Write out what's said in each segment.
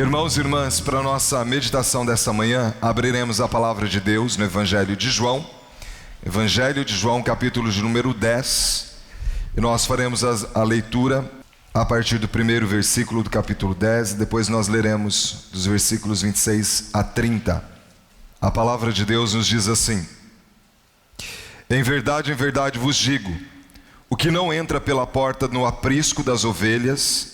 Irmãos e irmãs, para a nossa meditação dessa manhã, abriremos a palavra de Deus no Evangelho de João, capítulo de número 10, e nós faremos a leitura a partir do primeiro versículo do capítulo 10, e depois nós leremos dos versículos 26 a 30. A palavra de Deus nos diz assim: em verdade vos digo, o que não entra pela porta no aprisco das ovelhas,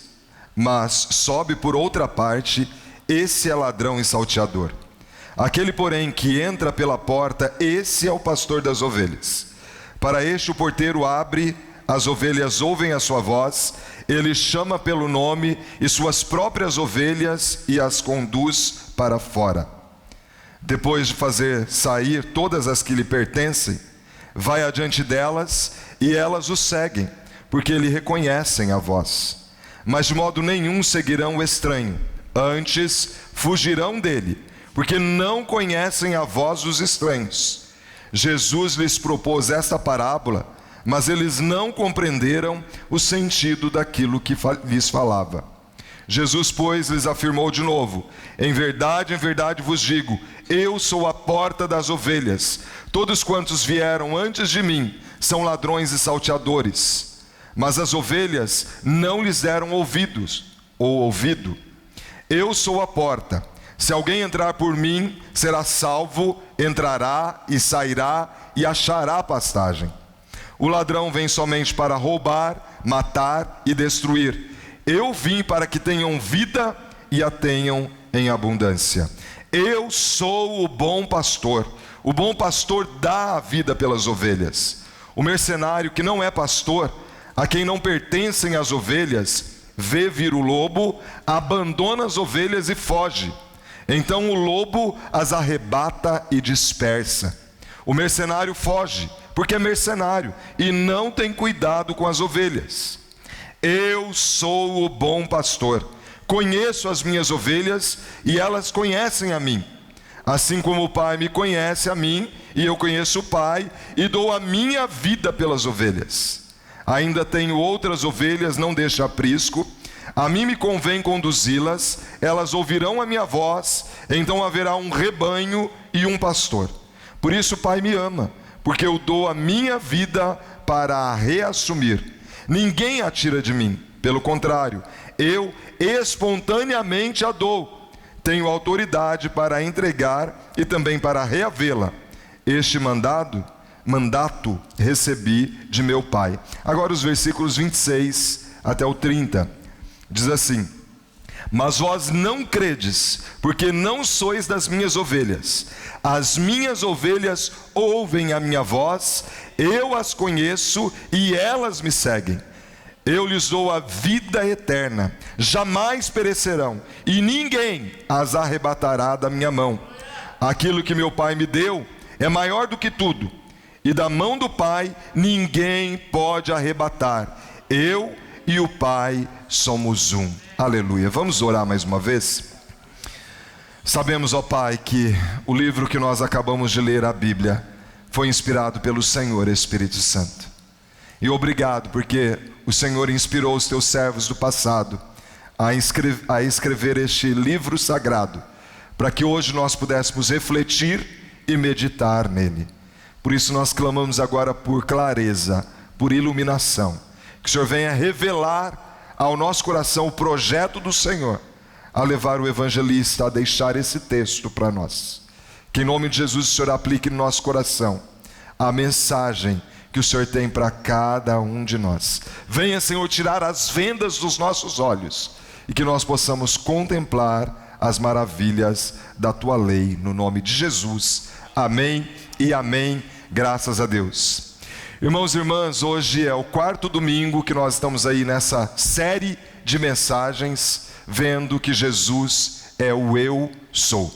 mas sobe por outra parte, esse é ladrão e salteador. Aquele, porém, que entra pela porta, esse é o pastor das ovelhas. Para este o porteiro abre, as ovelhas ouvem a sua voz, ele chama pelo nome e suas próprias ovelhas e as conduz para fora. Depois de fazer sair todas as que lhe pertencem, vai adiante delas e elas o seguem, porque lhe reconhecem a voz. Mas de modo nenhum seguirão o estranho, antes fugirão dele, porque não conhecem a voz dos estranhos. Jesus lhes propôs esta parábola, mas eles não compreenderam o sentido daquilo que lhes falava. Jesus, pois, lhes afirmou de novo: em verdade vos digo, eu sou a porta das ovelhas. Todos quantos vieram antes de mim são ladrões e salteadores, mas as ovelhas não lhes deram ouvido. Eu sou a porta. Se alguém entrar por mim, será salvo, entrará e sairá e achará pastagem. O ladrão vem somente para roubar, matar e destruir. Eu vim para que tenham vida e a tenham em abundância. Eu sou o bom pastor. O bom pastor dá a vida pelas ovelhas. O mercenário que não é pastor, a quem não pertencem as ovelhas, vê vir o lobo, abandona as ovelhas e foge. Então o lobo as arrebata e dispersa. O mercenário foge, porque é mercenário, e não tem cuidado com as ovelhas. Eu sou o bom pastor, conheço as minhas ovelhas e elas conhecem a mim. Assim como o Pai me conhece a mim, e eu conheço o Pai, e dou a minha vida pelas ovelhas. Ainda tenho outras ovelhas, não deste aprisco. A mim me convém conduzi-las, elas ouvirão a minha voz, então haverá um rebanho e um pastor. Por isso o Pai me ama, porque eu dou a minha vida para a reassumir. Ninguém a tira de mim, pelo contrário, eu espontaneamente a dou. Tenho autoridade para entregar e também para reavê-la. Este mandato recebi de meu Pai. Agora os versículos 26 até o 30, diz assim: mas vós não credes, porque não sois das minhas ovelhas. As minhas ovelhas ouvem a minha voz, eu as conheço e elas me seguem. Eu lhes dou a vida eterna, jamais perecerão, e ninguém as arrebatará da minha mão. Aquilo que meu Pai me deu é maior do que tudo, e da mão do Pai ninguém pode arrebatar. Eu e o Pai somos um. Aleluia. Vamos orar mais uma vez? Sabemos, ó Pai, que o livro que nós acabamos de ler, a Bíblia, foi inspirado pelo Senhor Espírito Santo. E obrigado porque o Senhor inspirou os teus servos do passado a escrever este livro sagrado, para que hoje nós pudéssemos refletir e meditar nele. Por isso nós clamamos agora por clareza, por iluminação, que o Senhor venha revelar ao nosso coração o projeto do Senhor, a levar o evangelista a deixar esse texto para nós. Que em nome de Jesus o Senhor aplique no nosso coração a mensagem que o Senhor tem para cada um de nós. Venha, Senhor, tirar as vendas dos nossos olhos e que nós possamos contemplar as maravilhas da Tua lei, no nome de Jesus. Amém e amém, graças a Deus. Irmãos e irmãs, hoje é o quarto domingo que nós estamos aí nessa série de mensagens, vendo que Jesus é o eu sou.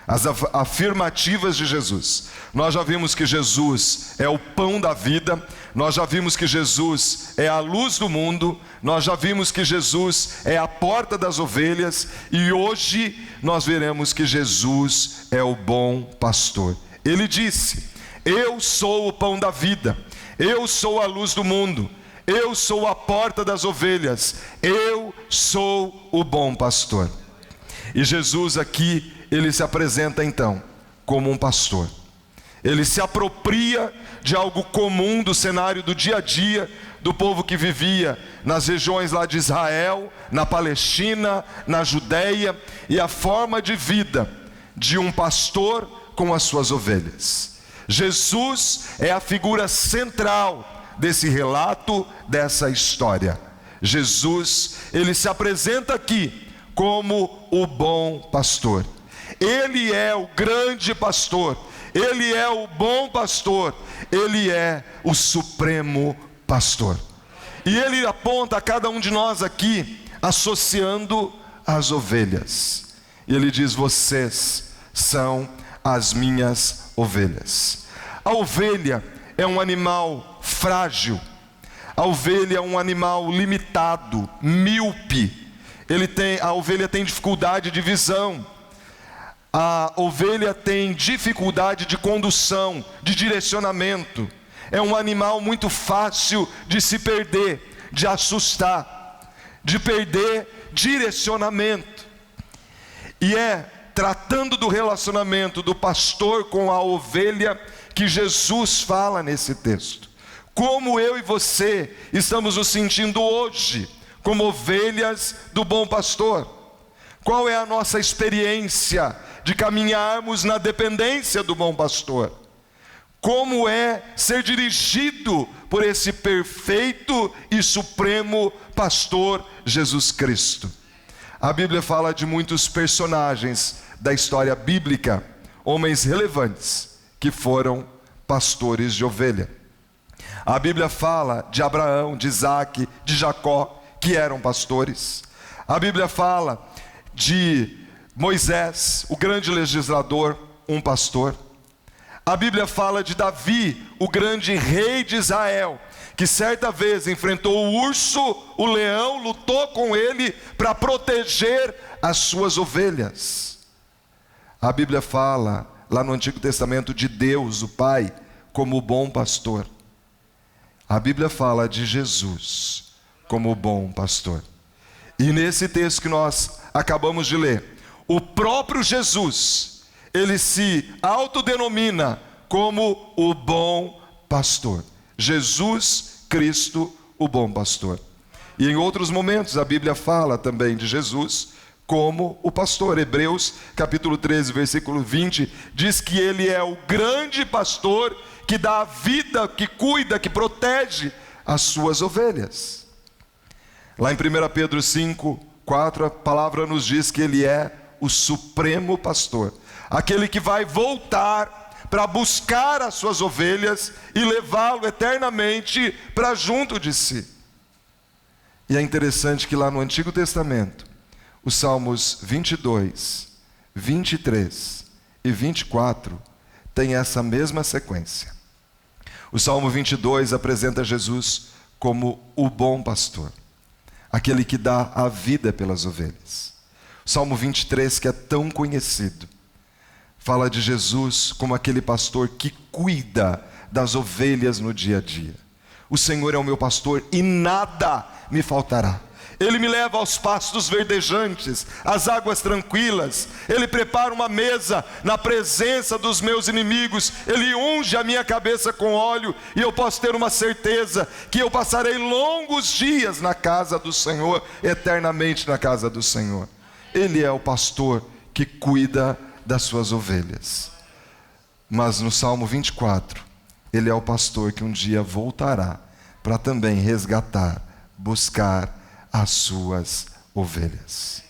As afirmativas de Jesus. Nós já vimos que Jesus é o pão da vida, nós já vimos que Jesus é a luz do mundo, nós já vimos que Jesus é a porta das ovelhas, e hoje nós veremos que Jesus é o bom pastor. Ele disse: eu sou o pão da vida, eu sou a luz do mundo, eu sou a porta das ovelhas, eu sou o bom pastor. E Jesus aqui, ele se apresenta então como um pastor. Ele se apropria de algo comum do cenário do dia a dia do povo que vivia nas regiões lá de Israel, na Palestina, na Judéia, e a forma de vida de um pastor com as suas ovelhas. Jesus é a figura central desse relato, dessa história. Jesus, ele se apresenta aqui como o bom pastor. Ele é o grande pastor, ele é o bom pastor, ele é o supremo pastor. E ele aponta a cada um de nós aqui, associando as ovelhas. E ele diz: vocês são as minhas ovelhas. A ovelha é um animal frágil. A ovelha é um animal limitado, míope. A ovelha tem dificuldade de visão. A ovelha tem dificuldade de condução, de direcionamento. É um animal muito fácil de se perder, de assustar, de perder direcionamento. E é tratando do relacionamento do pastor com a ovelha que Jesus fala nesse texto. Como eu e você estamos nos sentindo hoje como ovelhas do bom pastor? Qual é a nossa experiência de caminharmos na dependência do bom pastor? Como é ser dirigido por esse perfeito e supremo pastor Jesus Cristo? A Bíblia fala de muitos personagens da história bíblica, homens relevantes que foram pastores de ovelha. A Bíblia fala de Abraão, de Isaac, de Jacó, que eram pastores. A Bíblia fala de Moisés, o grande legislador, um pastor. A Bíblia fala de Davi, o grande rei de Israel, que certa vez enfrentou o urso, o leão, lutou com ele para proteger as suas ovelhas. A Bíblia fala, lá no Antigo Testamento, de Deus, o Pai, como o bom pastor. A Bíblia fala de Jesus como o bom pastor. E nesse texto que nós acabamos de ler, o próprio Jesus, ele se autodenomina como o bom pastor. Jesus Cristo, o bom pastor. E em outros momentos a Bíblia fala também de Jesus como o pastor. Hebreus capítulo 13, versículo 20, diz que ele é o grande pastor que dá a vida, que cuida, que protege as suas ovelhas. Lá em 1 Pedro 5, 4, a palavra nos diz que ele é o supremo pastor, aquele que vai voltar para buscar as suas ovelhas e levá-lo eternamente para junto de si. E é interessante que lá no Antigo Testamento, os Salmos 22, 23 e 24 têm essa mesma sequência. O Salmo 22 apresenta Jesus como o bom pastor, aquele que dá a vida pelas ovelhas. O Salmo 23, que é tão conhecido, fala de Jesus como aquele pastor que cuida das ovelhas no dia a dia. O Senhor é o meu pastor e nada me faltará. Ele me leva aos pastos verdejantes, às águas tranquilas. Ele prepara uma mesa na presença dos meus inimigos. Ele unge a minha cabeça com óleo. E eu posso ter uma certeza que eu passarei longos dias na casa do Senhor, eternamente na casa do Senhor. Ele é o pastor que cuida das suas ovelhas. Mas no Salmo 24, ele é o pastor que um dia voltará para também resgatar, buscar as suas ovelhas.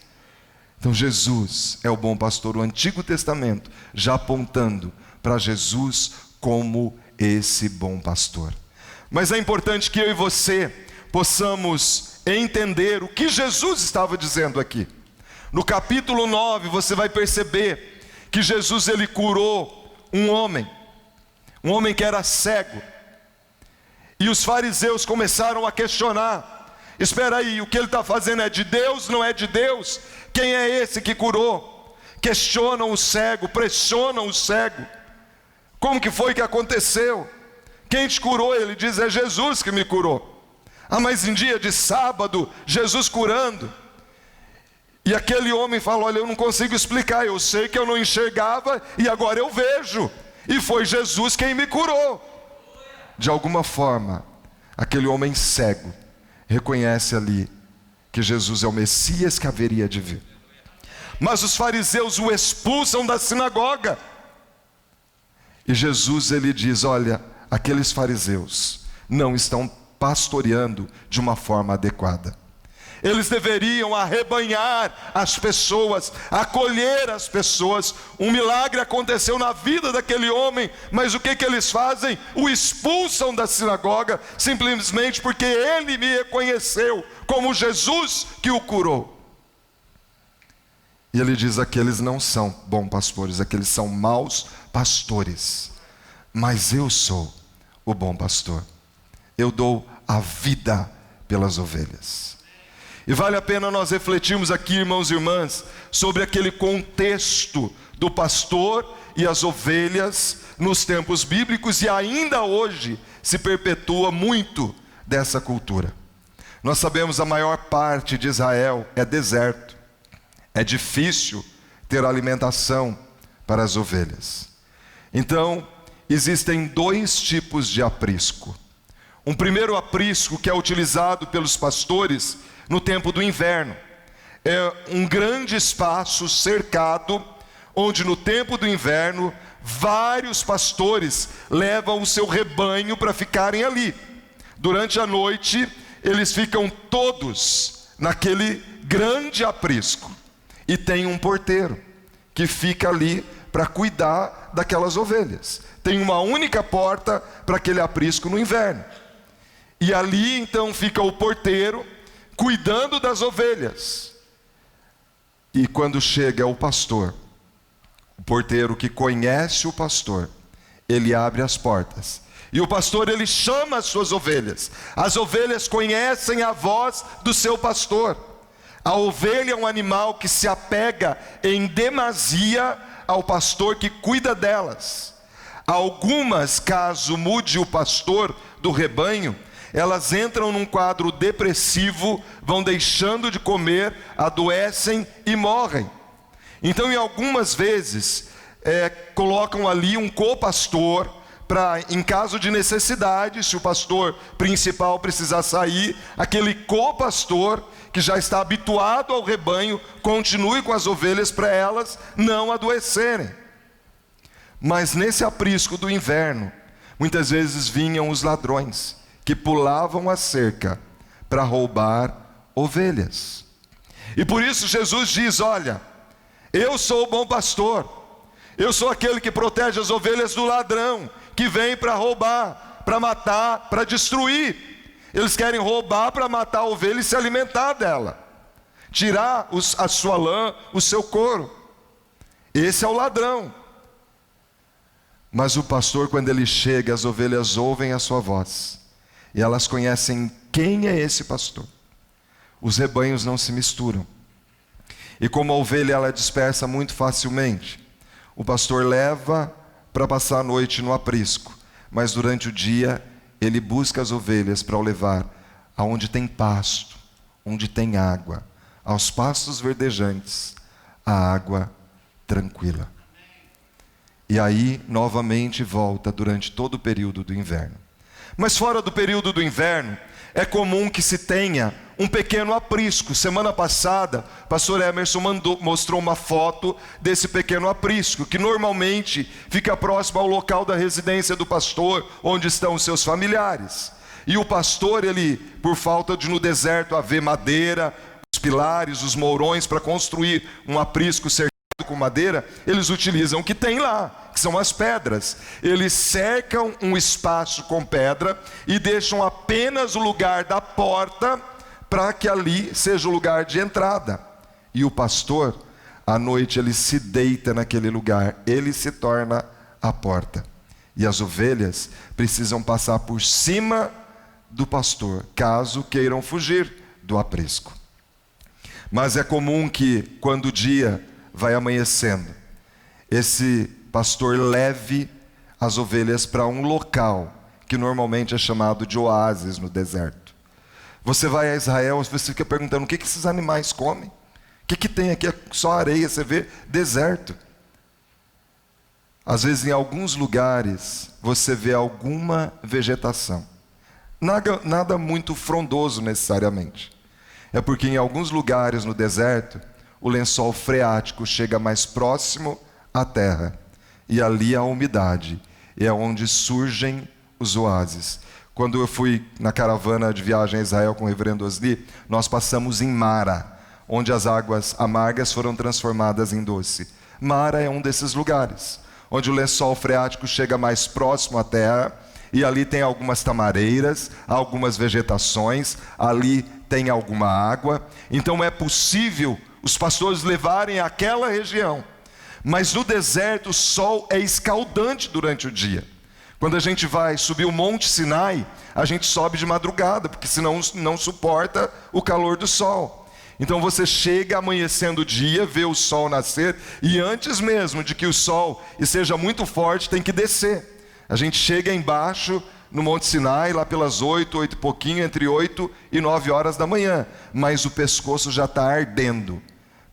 Então Jesus é o bom pastor, o Antigo Testamento já apontando para Jesus como esse bom pastor. Mas é importante que eu e você possamos entender o que Jesus estava dizendo aqui. No capítulo 9 você vai perceber que Jesus ele curou um homem que era cego. E os fariseus começaram a questionar: espera aí, o que ele está fazendo é de Deus, não é de Deus? Quem é esse que curou? Questionam o cego, pressionam o cego. Como que foi que aconteceu? Quem te curou? Ele diz: é Jesus que me curou. Ah, mas em dia de sábado, Jesus curando. E aquele homem fala: olha, eu não consigo explicar, eu sei que eu não enxergava e agora eu vejo. E foi Jesus quem me curou. De alguma forma, aquele homem cego reconhece ali que Jesus é o Messias que haveria de vir. Mas os fariseus o expulsam da sinagoga. E Jesus, ele diz: olha, aqueles fariseus não estão pastoreando de uma forma adequada. Eles deveriam arrebanhar as pessoas, acolher as pessoas. Um milagre aconteceu na vida daquele homem, mas o que eles fazem? O expulsam da sinagoga, simplesmente porque ele me reconheceu como Jesus que o curou. E ele diz: aqueles não são bons pastores, aqueles são maus pastores. Mas eu sou o bom pastor. Eu dou a vida pelas ovelhas. E vale a pena nós refletirmos aqui, irmãos e irmãs, sobre aquele contexto do pastor e as ovelhas nos tempos bíblicos, e ainda hoje se perpetua muito dessa cultura. Nós sabemos a maior parte de Israel é deserto. É difícil ter alimentação para as ovelhas. Então, existem dois tipos de aprisco. Um primeiro aprisco que é utilizado pelos pastores no tempo do inverno. É um grande espaço cercado, onde no tempo do inverno, vários pastores levam o seu rebanho para ficarem ali. Durante a noite, eles ficam todos naquele grande aprisco. E tem um porteiro que fica ali para cuidar daquelas ovelhas. Tem uma única porta para aquele aprisco no inverno. E ali então fica o porteiro cuidando das ovelhas. E quando chega o pastor, o porteiro que conhece o pastor, ele abre as portas. E o pastor, ele chama as suas ovelhas. As ovelhas conhecem a voz do seu pastor. A ovelha é um animal que se apega em demasia ao pastor que cuida delas. Algumas, caso mude o pastor do rebanho, elas entram num quadro depressivo, vão deixando de comer, adoecem e morrem. Então, em algumas vezes, colocam ali um co-pastor, para, em caso de necessidade, se o pastor principal precisar sair, aquele co-pastor, que já está habituado ao rebanho, continue com as ovelhas para elas não adoecerem. Mas nesse aprisco do inverno, muitas vezes vinham os ladrões, que pulavam a cerca para roubar ovelhas. E por isso Jesus diz: olha, eu sou o bom pastor, eu sou aquele que protege as ovelhas do ladrão, que vem para roubar, para matar, para destruir. Eles querem roubar para matar a ovelha e se alimentar dela, tirar a sua lã, o seu couro. Esse é o ladrão. Mas o pastor, quando ele chega, as ovelhas ouvem a sua voz, e elas conhecem quem é esse pastor. Os rebanhos não se misturam. E como a ovelha ela dispersa muito facilmente, o pastor leva para passar a noite no aprisco, mas durante o dia ele busca as ovelhas para o levar aonde tem pasto, onde tem água, aos pastos verdejantes, a água tranquila. E aí novamente volta durante todo o período do inverno. Mas fora do período do inverno, é comum que se tenha um pequeno aprisco. Semana passada, o pastor Emerson mostrou uma foto desse pequeno aprisco, que normalmente fica próximo ao local da residência do pastor, onde estão os seus familiares. E o pastor, ele, por falta de no deserto haver madeira, os pilares, os mourões para construir um aprisco cercado com madeira, eles utilizam o que tem lá, que são as pedras. Eles cercam um espaço com pedra e deixam apenas o lugar da porta para que ali seja o lugar de entrada. E o pastor, à noite, ele se deita naquele lugar, ele se torna a porta. E as ovelhas precisam passar por cima do pastor, caso queiram fugir do aprisco. Mas é comum que, quando o dia vai amanhecendo, esse pastor leve as ovelhas para um local que normalmente é chamado de oásis no deserto. Você vai a Israel, você fica perguntando: o que esses animais comem? O que tem aqui? É só areia, você vê deserto. Às vezes em alguns lugares você vê alguma vegetação. Nada muito frondoso necessariamente. É porque em alguns lugares no deserto, o lençol freático chega mais próximo à terra. E ali há umidade. E é onde surgem os oásis. Quando eu fui na caravana de viagem a Israel com o reverendo Osli, nós passamos em Mara, onde as águas amargas foram transformadas em doce. Mara é um desses lugares, onde o lençol freático chega mais próximo à terra, e ali tem algumas tamareiras, algumas vegetações, ali tem alguma água. Então é possível os pastores levarem aquela região. Mas no deserto o sol é escaldante durante o dia. Quando a gente vai subir o Monte Sinai, a gente sobe de madrugada, porque senão não suporta o calor do sol. Então você chega amanhecendo o dia, vê o sol nascer, e antes mesmo de que o sol seja muito forte, tem que descer. A gente chega embaixo no Monte Sinai, lá pelas 8 e pouquinho, entre 8 e 9 horas da manhã. Mas o pescoço já está ardendo,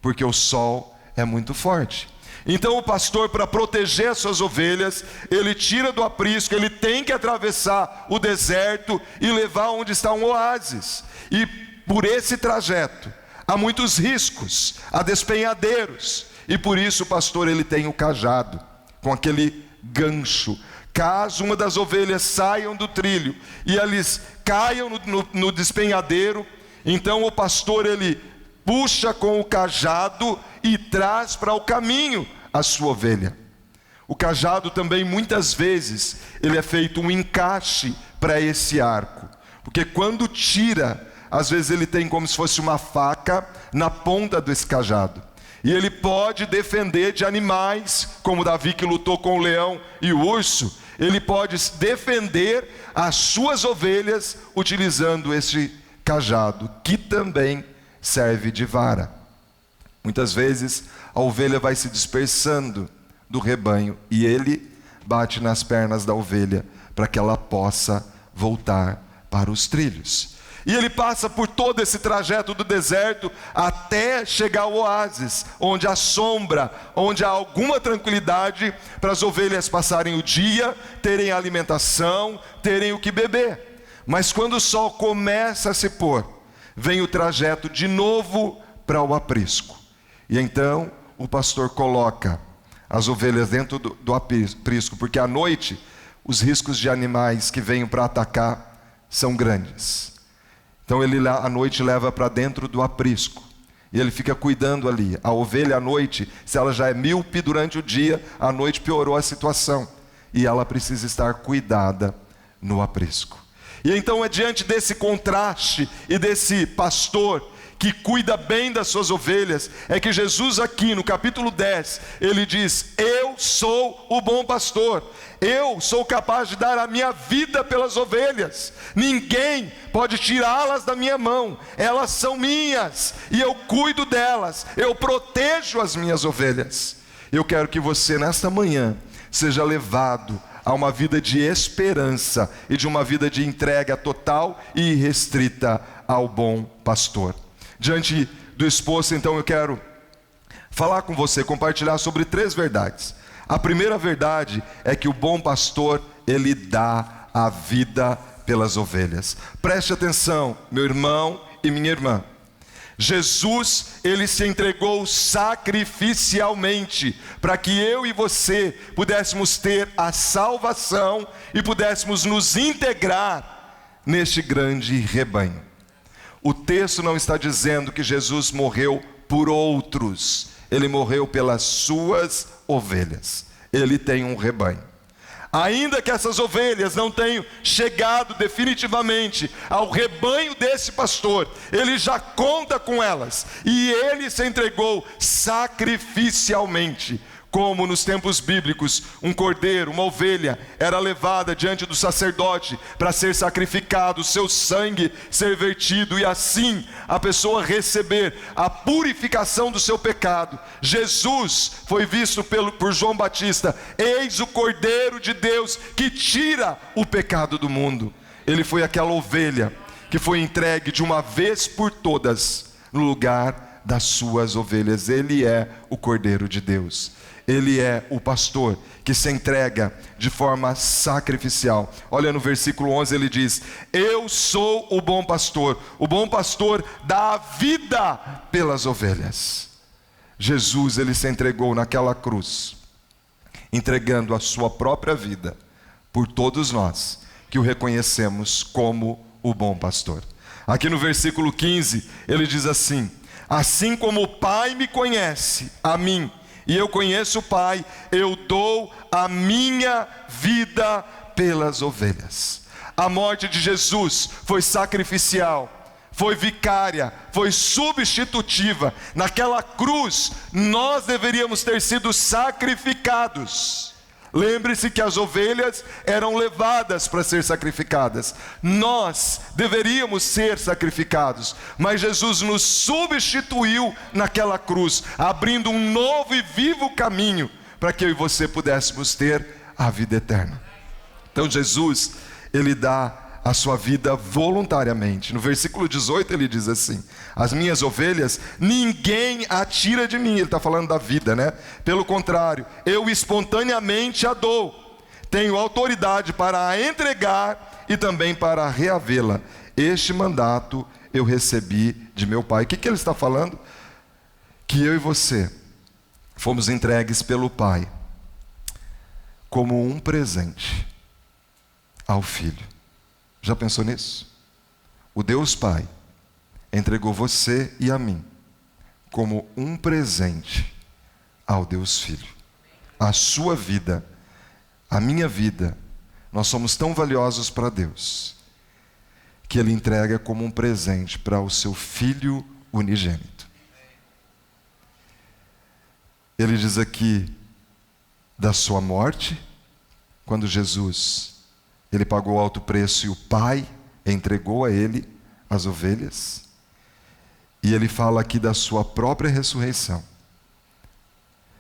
porque o sol é muito forte. Então o pastor, para proteger as suas ovelhas, ele tira do aprisco, ele tem que atravessar o deserto e levar onde está um oásis. E por esse trajeto, há muitos riscos, há despenhadeiros. E por isso o pastor, ele tem o cajado, com aquele gancho. Caso uma das ovelhas saiam do trilho e eles caiam no despenhadeiro, então o pastor, ele puxa com o cajado e traz para o caminho a sua ovelha. O cajado também, muitas vezes, ele é feito um encaixe para esse arco, porque quando tira, às vezes ele tem como se fosse uma faca na ponta desse cajado, e ele pode defender de animais, como Davi que lutou com o leão e o urso. Ele pode defender as suas ovelhas utilizando esse cajado, que também serve de vara. Muitas vezes a ovelha vai se dispersando do rebanho e ele bate nas pernas da ovelha para que ela possa voltar para os trilhos. E ele passa por todo esse trajeto do deserto até chegar ao oásis, onde há sombra, onde há alguma tranquilidade para as ovelhas passarem o dia, terem alimentação, terem o que beber. Mas quando o sol começa a se pôr, vem o trajeto de novo para o aprisco. E então o pastor coloca as ovelhas dentro do aprisco, porque à noite os riscos de animais que venham para atacar são grandes. Então ele à noite leva para dentro do aprisco, e ele fica cuidando ali. A ovelha à noite, se ela já é míope durante o dia, à noite piorou a situação, e ela precisa estar cuidada no aprisco. E então é diante desse contraste e desse pastor que cuida bem das suas ovelhas, é que Jesus aqui no capítulo 10, ele diz: eu sou o bom pastor, eu sou capaz de dar a minha vida pelas ovelhas, ninguém pode tirá-las da minha mão, elas são minhas, e eu cuido delas, eu protejo as minhas ovelhas. Eu quero que você nesta manhã seja levado a uma vida de esperança e de uma vida de entrega total e irrestrita ao bom pastor. Diante do exposto, então, eu quero falar com você, compartilhar sobre 3 verdades. A primeira verdade é que o bom pastor, ele dá a vida pelas ovelhas. Preste atenção, meu irmão e minha irmã. Jesus, ele se entregou sacrificialmente para que eu e você pudéssemos ter a salvação e pudéssemos nos integrar neste grande rebanho. O texto não está dizendo que Jesus morreu por outros, ele morreu pelas suas ovelhas. Ele tem um rebanho. Ainda que essas ovelhas não tenham chegado definitivamente ao rebanho desse pastor, ele já conta com elas, e ele se entregou sacrificialmente. Como nos tempos bíblicos, um cordeiro, uma ovelha, era levada diante do sacerdote para ser sacrificado, seu sangue ser vertido, e assim a pessoa receber a purificação do seu pecado. Jesus foi visto por João Batista: eis o Cordeiro de Deus que tira o pecado do mundo. Ele foi aquela ovelha que foi entregue de uma vez por todas no lugar das suas ovelhas. Ele é o Cordeiro de Deus. Ele é o pastor que se entrega de forma sacrificial. Olha no versículo 11, ele diz: eu sou o bom pastor dá a vida pelas ovelhas. Jesus, ele se entregou naquela cruz, entregando a sua própria vida por todos nós que o reconhecemos como o bom pastor. Aqui no versículo 15, ele diz assim: assim como o Pai me conhece, a mim, e eu conheço o Pai, eu dou a minha vida pelas ovelhas. A morte de Jesus foi sacrificial, foi vicária, foi substitutiva. Naquela cruz, nós deveríamos ter sido sacrificados. Lembre-se que as ovelhas eram levadas para ser sacrificadas. Nós deveríamos ser sacrificados, mas Jesus nos substituiu naquela cruz, abrindo um novo e vivo caminho para que eu e você pudéssemos ter a vida eterna. Então Jesus, ele dá a sua vida voluntariamente. No versículo 18 ele diz assim: as minhas ovelhas ninguém a tira de mim. Ele está falando da vida, né? Pelo contrário, eu espontaneamente a dou. Tenho autoridade para a entregar e também para reavê-la. Este mandato eu recebi de meu Pai. O que ele está falando? Que eu e você fomos entregues pelo Pai como um presente ao Filho. Já pensou nisso? O Deus Pai entregou você e a mim como um presente ao Deus Filho. A sua vida, a minha vida, nós somos tão valiosos para Deus que Ele entrega como um presente para o seu Filho unigênito. Ele diz aqui da sua morte, quando Jesus, ele pagou alto preço e o Pai entregou a ele as ovelhas. E ele fala aqui da sua própria ressurreição.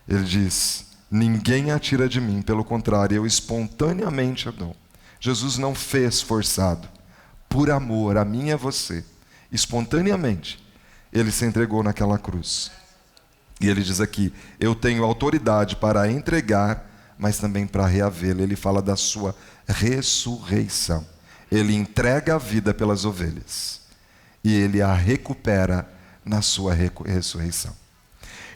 Ele diz: ninguém a tira de mim, pelo contrário, eu espontaneamente a dou. Jesus não fez forçado, por amor a mim e a você. Espontaneamente, ele se entregou naquela cruz. E ele diz aqui: eu tenho autoridade para entregar, mas também para reavê-la. Ele fala da sua ressurreição. Ele entrega a vida pelas ovelhas e ele a recupera na sua ressurreição.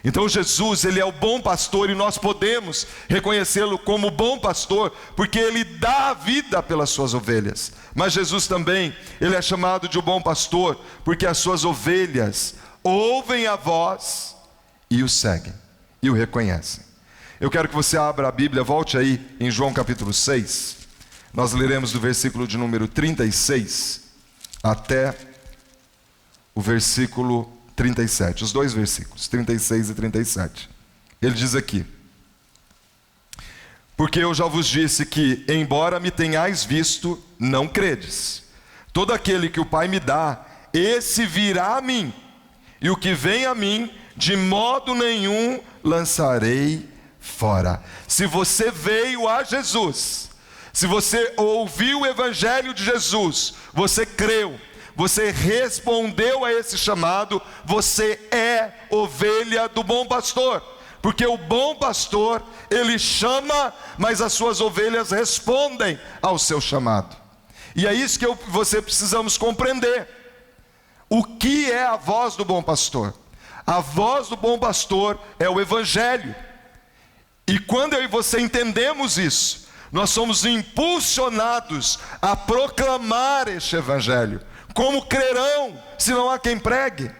Então Jesus, ele é o bom pastor e nós podemos reconhecê-lo como bom pastor porque ele dá a vida pelas suas ovelhas. Mas Jesus também, ele é chamado de o bom pastor porque as suas ovelhas ouvem a voz e o seguem e o reconhecem. Eu quero que você abra a Bíblia, volte aí em João capítulo 6. Nós leremos do versículo de número 36 até o versículo 37. Os dois versículos, 36 e 37. Ele diz aqui: porque eu já vos disse que, embora me tenhais visto, não credes. Todo aquele que o Pai me dá, esse virá a mim. E o que vem a mim, de modo nenhum lançarei fora. Se você veio a Jesus, se você ouviu o Evangelho de Jesus, você creu, você respondeu a esse chamado, você é ovelha do bom pastor. Porque o bom pastor, ele chama, mas as suas ovelhas respondem ao seu chamado. E é isso que você precisamos compreender. O que é a voz do bom pastor? A voz do bom pastor é o Evangelho. E quando eu e você entendemos isso, nós somos impulsionados a proclamar este Evangelho. Como crerão, se não há quem pregue?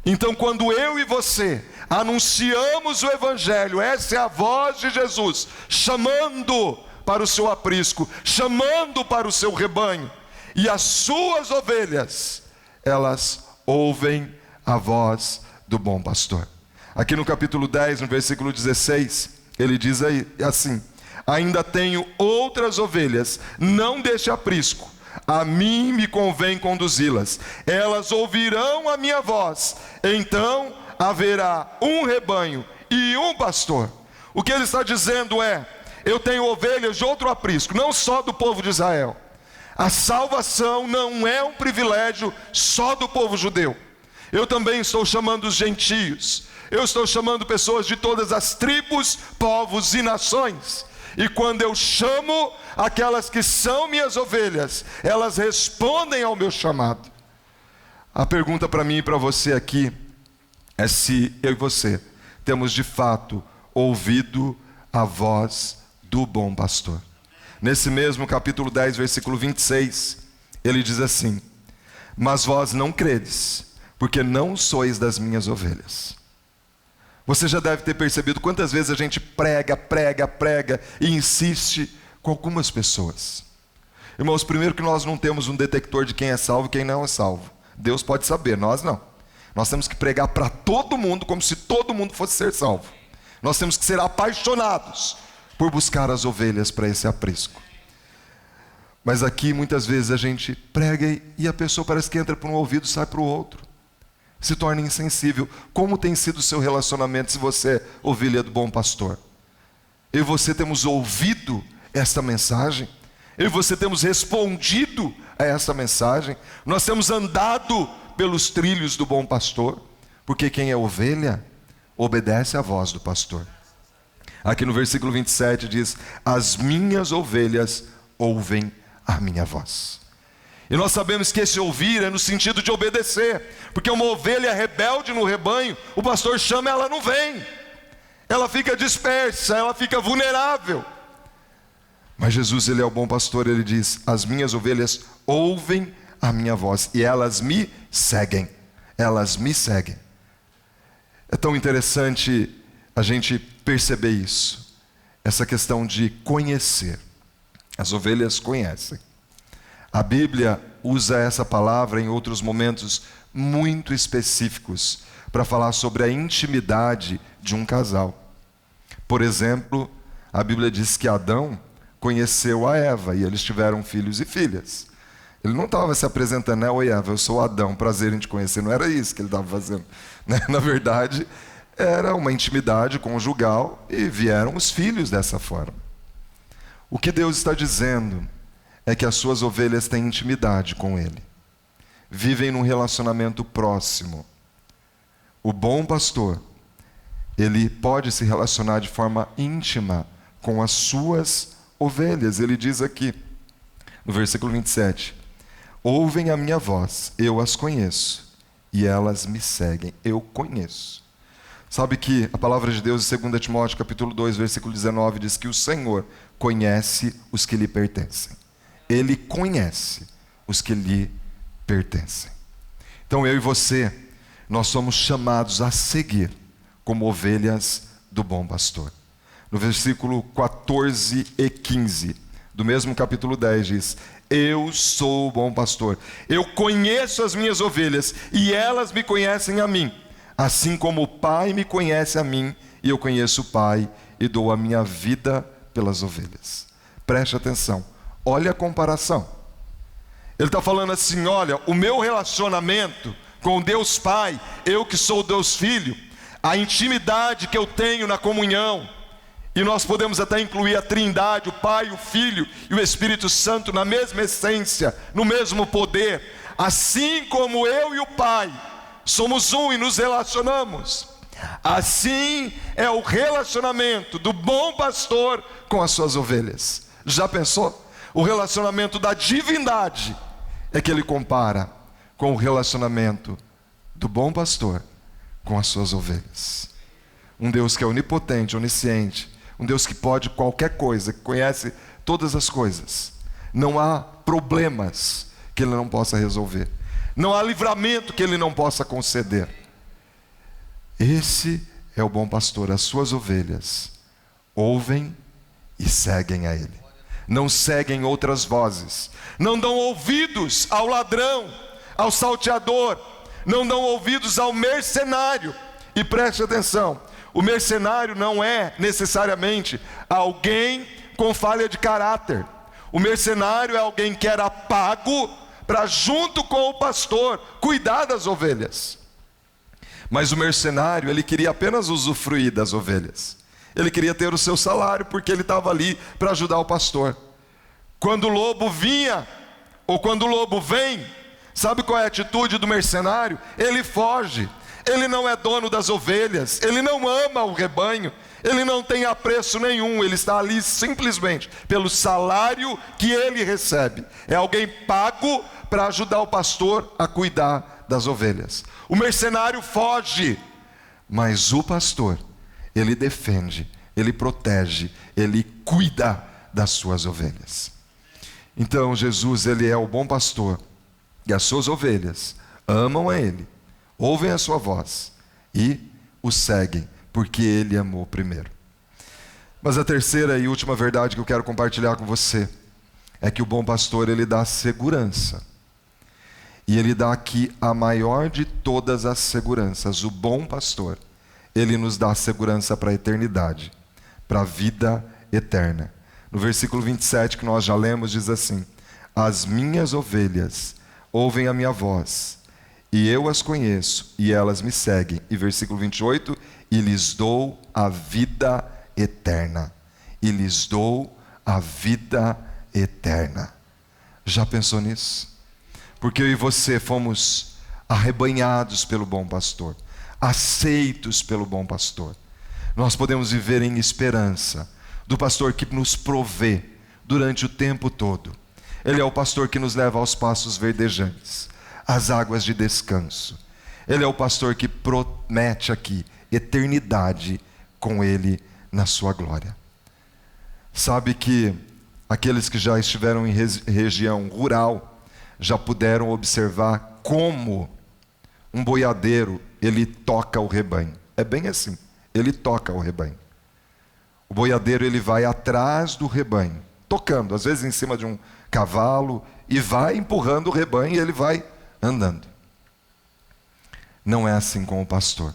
Então, quando eu e você anunciamos o Evangelho, essa é a voz de Jesus, chamando para o seu aprisco, chamando para o seu rebanho. E as suas ovelhas, elas ouvem a voz do bom pastor. Aqui no capítulo 10, no versículo 16, ele diz aí, assim: ainda tenho outras ovelhas, não deste aprisco. A mim me convém conduzi-las. Elas ouvirão a minha voz. Então haverá um rebanho e um pastor. O que ele está dizendo é: eu tenho ovelhas de outro aprisco, não só do povo de Israel. A salvação não é um privilégio só do povo judeu. Eu também estou chamando os gentios. Eu estou chamando pessoas de todas as tribos, povos e nações. E quando eu chamo aquelas que são minhas ovelhas, elas respondem ao meu chamado. A pergunta para mim e para você aqui é se eu e você temos de fato ouvido a voz do bom pastor. Nesse mesmo capítulo 10, versículo 26, ele diz assim: mas vós não credes, porque não sois das minhas ovelhas. Você já deve ter percebido quantas vezes a gente prega e insiste com algumas pessoas. Irmãos, primeiro que nós não temos um detector de quem é salvo e quem não é salvo. Deus pode saber, nós não. Nós temos que pregar para todo mundo como se todo mundo fosse ser salvo. Nós temos que ser apaixonados por buscar as ovelhas para esse aprisco. Mas aqui muitas vezes a gente prega e a pessoa parece que entra por um ouvido e sai para o outro. Se torna insensível. Como tem sido o seu relacionamento se você é ovelha do bom pastor? Eu e você temos ouvido esta mensagem? Eu e você temos respondido a essa mensagem? Nós temos andado pelos trilhos do bom pastor? Porque quem é ovelha, obedece à voz do pastor. Aqui no versículo 27 diz: as minhas ovelhas ouvem a minha voz. E nós sabemos que esse ouvir é no sentido de obedecer, porque uma ovelha rebelde no rebanho, o pastor chama e ela não vem, ela fica dispersa, ela fica vulnerável. Mas Jesus, ele é o bom pastor, ele diz: as minhas ovelhas ouvem a minha voz e elas me seguem, elas me seguem. É tão interessante a gente perceber isso, essa questão de conhecer. As ovelhas conhecem. A Bíblia usa essa palavra em outros momentos muito específicos para falar sobre a intimidade de um casal. Por exemplo, a Bíblia diz que Adão conheceu a Eva e eles tiveram filhos e filhas. Ele não estava se apresentando, né? Oi Eva, eu sou Adão, prazer em te conhecer. Não era isso que ele estava fazendo, né? Na verdade, era uma intimidade conjugal e vieram os filhos dessa forma. O que Deus está dizendo é que as suas ovelhas têm intimidade com Ele, vivem num relacionamento próximo. O bom pastor, ele pode se relacionar de forma íntima com as suas ovelhas. Ele diz aqui, no versículo 27, ouvem a minha voz, eu as conheço, e elas me seguem, eu conheço. Sabe que a palavra de Deus em 2 Timóteo capítulo 2, versículo 19, diz que o Senhor conhece os que lhe pertencem. Ele conhece os que lhe pertencem. Então eu e você, nós somos chamados a seguir como ovelhas do bom pastor. No versículo 14 e 15 do mesmo capítulo 10 diz: eu sou o bom pastor, eu conheço as minhas ovelhas e elas me conhecem a mim, assim como o Pai me conhece a mim e eu conheço o Pai e dou a minha vida pelas ovelhas. Preste atenção. Olha a comparação. Ele está falando assim: olha, o meu relacionamento com Deus Pai, eu que sou Deus Filho, a intimidade que eu tenho na comunhão, e nós podemos até incluir a Trindade, o Pai, o Filho e o Espírito Santo na mesma essência, no mesmo poder, assim como eu e o Pai somos um e nos relacionamos, assim é o relacionamento do bom pastor com as suas ovelhas. Já pensou? O relacionamento da divindade é que ele compara com o relacionamento do bom pastor com as suas ovelhas. Um Deus que é onipotente, onisciente, um Deus que pode qualquer coisa, que conhece todas as coisas. Não há problemas que ele não possa resolver. Não há livramento que ele não possa conceder. Esse é o bom pastor. As suas ovelhas ouvem e seguem a ele. Não seguem outras vozes, não dão ouvidos ao ladrão, ao salteador, não dão ouvidos ao mercenário. E preste atenção, o mercenário não é necessariamente alguém com falha de caráter. O mercenário é alguém que era pago para, junto com o pastor, cuidar das ovelhas. Mas o mercenário, ele queria apenas usufruir das ovelhas. Ele queria ter o seu salário porque ele estava ali para ajudar o pastor. Quando o lobo vinha, ou quando o lobo vem, Sabe qual é a atitude do mercenário? Ele foge. Ele não é dono das ovelhas, ele não ama o rebanho, ele não tem apreço nenhum, ele está ali simplesmente pelo salário que ele recebe. É alguém pago para ajudar o pastor a cuidar das ovelhas. O mercenário foge, mas o pastor, ele defende, ele protege, ele cuida das suas ovelhas. Então Jesus, ele é o bom pastor, e as suas ovelhas amam a ele, ouvem a sua voz e o seguem, porque ele amou primeiro. Mas a terceira e última verdade que eu quero compartilhar com você é que o bom pastor, ele dá segurança. E ele dá aqui a maior de todas as seguranças. O bom pastor, ele nos dá segurança para a eternidade, para a vida eterna. No versículo 27 que nós já lemos, diz assim: as minhas ovelhas ouvem a minha voz, e eu as conheço, e elas me seguem. E versículo 28, e lhes dou a vida eterna. E lhes dou a vida eterna. Já pensou nisso? Porque eu e você fomos arrebanhados pelo bom pastor, aceitos pelo bom pastor. Nós podemos viver em esperança do pastor que nos provê durante o tempo todo. Ele é o pastor que nos leva aos pastos verdejantes, às águas de descanso. Ele é o pastor que promete aqui eternidade com ele na sua glória. Sabe que aqueles que já estiveram em região rural já puderam observar como um boiadeiro, ele toca o rebanho. É bem assim, ele toca o rebanho. O boiadeiro, ele vai atrás do rebanho, tocando, às vezes em cima de um cavalo, e vai empurrando o rebanho e ele vai andando. Não é assim com o pastor.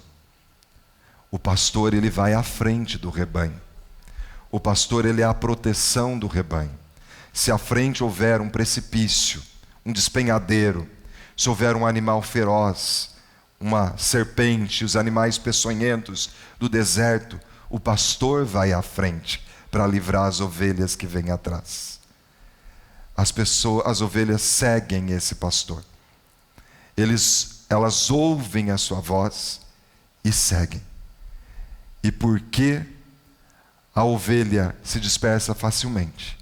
O pastor, ele vai à frente do rebanho. O pastor, ele é a proteção do rebanho. Se à frente houver um precipício, um despenhadeiro, se houver um animal feroz, uma serpente, os animais peçonhentos do deserto, o pastor vai à frente para livrar as ovelhas que vêm atrás. As ovelhas seguem esse pastor. Elas ouvem a sua voz e seguem. E porque a ovelha se dispersa facilmente,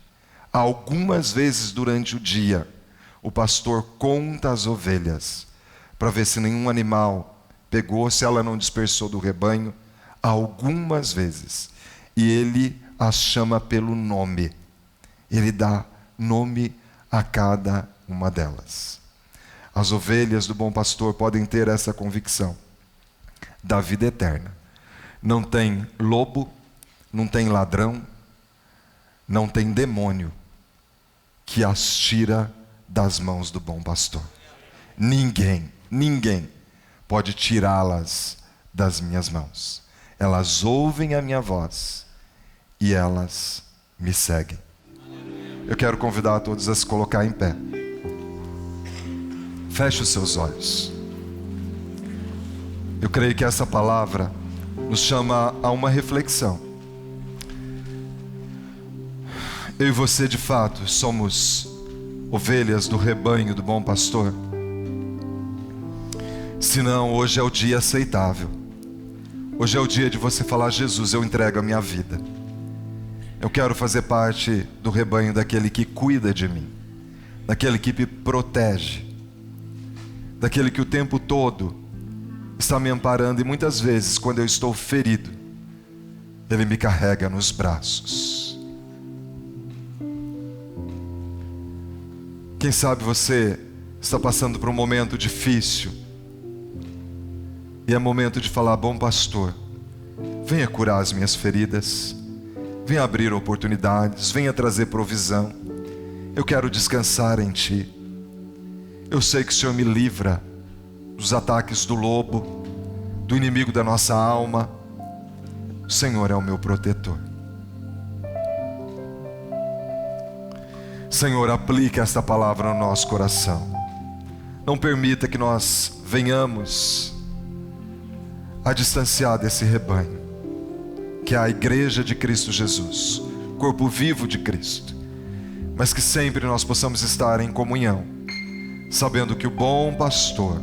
algumas vezes durante o dia, o pastor conta as ovelhas para ver se nenhum animal pegou, se ela não dispersou do rebanho, algumas vezes. E ele as chama pelo nome. Ele dá nome a cada uma delas. As ovelhas do bom pastor podem ter essa convicção da vida eterna. Não tem lobo, não tem ladrão, não tem demônio que as tira das mãos do bom pastor. Ninguém pode tirá-las das minhas mãos. Elas ouvem a minha voz e elas me seguem. Eu quero convidar a todos a se colocar em pé. Feche os seus olhos. Eu creio que essa palavra nos chama a uma reflexão. Eu e você, de fato, somos ovelhas do rebanho do bom pastor. Se não, hoje é o dia aceitável. Hoje é o dia de você falar: Jesus, eu entrego a minha vida. Eu quero fazer parte do rebanho daquele que cuida de mim, daquele que me protege, daquele que o tempo todo está me amparando, e muitas vezes, quando eu estou ferido, Ele me carrega nos braços. Quem sabe você está passando por um momento difícil, e é momento de falar: bom pastor, venha curar as minhas feridas, venha abrir oportunidades, venha trazer provisão. Eu quero descansar em Ti. Eu sei que o Senhor me livra dos ataques do lobo, do inimigo da nossa alma. O Senhor é o meu protetor. Senhor, aplica esta palavra no nosso coração. Não permita que nós venhamos a distanciar desse rebanho, que é a igreja de Cristo Jesus, corpo vivo de Cristo, mas que sempre nós possamos estar em comunhão, sabendo que o bom pastor,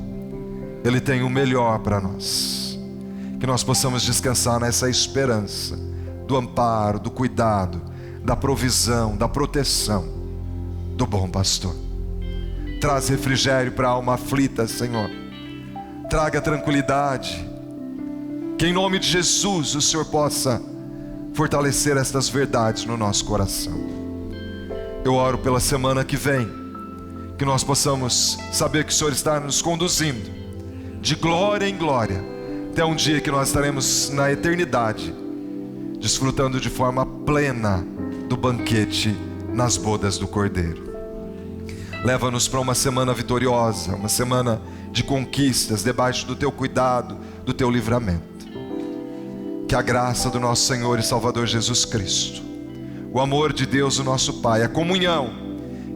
Ele tem o melhor para nós. Que nós possamos descansar nessa esperança do amparo, do cuidado, da provisão, da proteção do bom pastor. Traz refrigério para a alma aflita, Senhor. Traga tranquilidade. Que em nome de Jesus o Senhor possa fortalecer estas verdades no nosso coração. Eu oro pela semana que vem, que nós possamos saber que o Senhor está nos conduzindo de glória em glória, até um dia que nós estaremos na eternidade, desfrutando de forma plena do banquete nas bodas do Cordeiro. Leva-nos para uma semana vitoriosa, uma semana de conquistas, debaixo do Teu cuidado, do Teu livramento. Que a graça do nosso Senhor e Salvador Jesus Cristo, o amor de Deus, o nosso Pai, a comunhão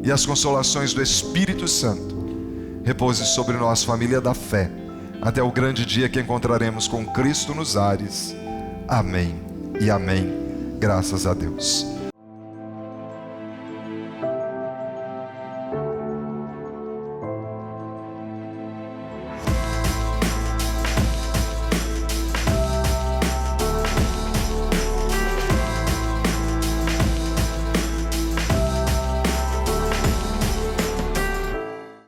e as consolações do Espírito Santo repouse sobre nós, família da fé, até o grande dia que encontraremos com Cristo nos ares. Amém e amém. Graças a Deus.